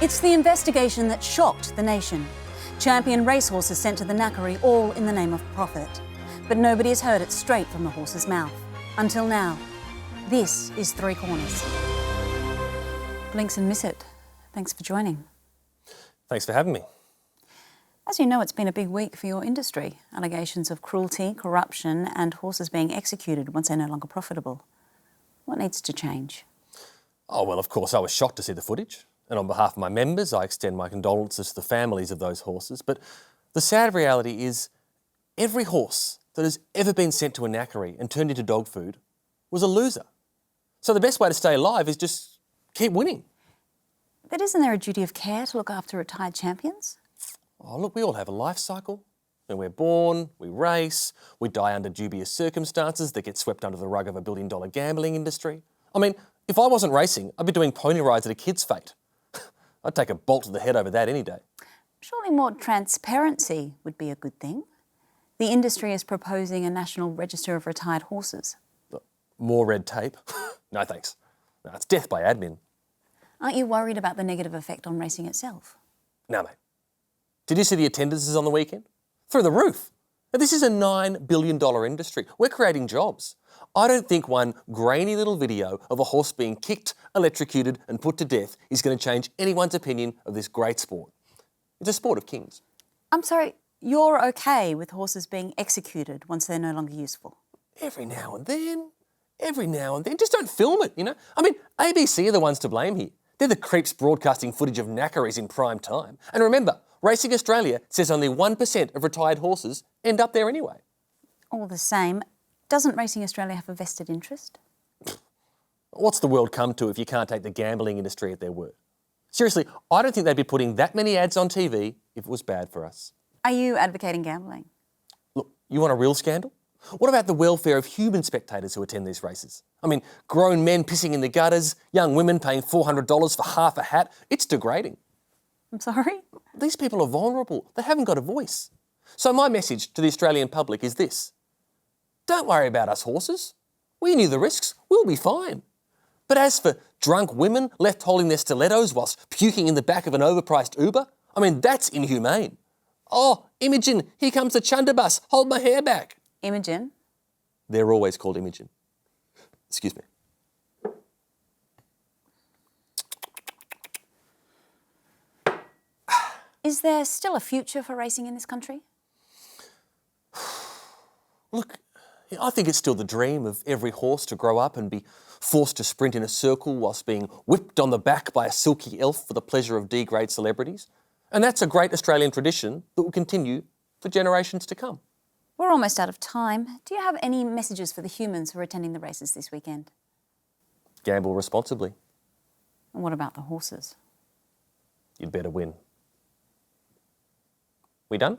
It's the investigation that shocked the nation. Champion racehorses sent to the knackery, all in the name of profit. But nobody has heard it straight from the horse's mouth. Until now. This is Three Corners. Blinks and miss it. Thanks for joining. Thanks for having me. As you know, it's been a big week for your industry. Allegations of cruelty, corruption and horses being executed once they're no longer profitable. What needs to change? Oh, well, of course, I was shocked to see the footage. And on behalf of my members, I extend my condolences to the families of those horses. But the sad reality is every horse that has ever been sent to a knackery and turned into dog food was a loser. So the best way to stay alive is just keep winning. But isn't there a duty of care to look after retired champions? Oh, look, we all have a life cycle. When we're born, we race, we die under dubious circumstances that get swept under the rug of a billion-dollar gambling industry. I mean, if I wasn't racing, I'd be doing pony rides at a kid's fete. I'd take a bolt to the head over that any day. Surely more transparency would be a good thing. The industry is proposing a national register of retired horses. More red tape? No thanks. No, it's death by admin. Aren't you worried about the negative effect on racing itself? No, mate. Did you see the attendances on the weekend? Through the roof. Now, this is a $9 billion industry. We're creating jobs. I don't think one grainy little video of a horse being kicked, electrocuted and put to death is going to change anyone's opinion of this great sport. It's a sport of kings. I'm sorry, you're okay with horses being executed once they're no longer useful? Every now and then. Just don't film it, you know? I mean, ABC are the ones to blame here. They're the creeps broadcasting footage of knackeries in prime time. And remember, Racing Australia says only 1% of retired horses end up there anyway. All the same, doesn't Racing Australia have a vested interest? What's the world come to if you can't take the gambling industry at their word? Seriously, I don't think they'd be putting that many ads on TV if it was bad for us. Are you advocating gambling? Look, you want a real scandal? What about the welfare of human spectators who attend these races? I mean, grown men pissing in the gutters, young women paying $400 for half a hat. It's degrading. I'm sorry? These people are vulnerable. They haven't got a voice. So my message to the Australian public is this. Don't worry about us horses. We knew the risks. We'll be fine. But as for drunk women left holding their stilettos whilst puking in the back of an overpriced Uber, I mean, that's inhumane. Oh, Imogen, here comes the Chunder bus. Hold my hair back. Imogen? They're always called Imogen. Excuse me. Is there still a future for racing in this country? Look, I think it's still the dream of every horse to grow up and be forced to sprint in a circle whilst being whipped on the back by a silky elf for the pleasure of D-grade celebrities. And that's a great Australian tradition that will continue for generations to come. We're almost out of time. Do you have any messages for the humans who are attending the races this weekend? Gamble responsibly. And what about the horses? You'd better win. We done?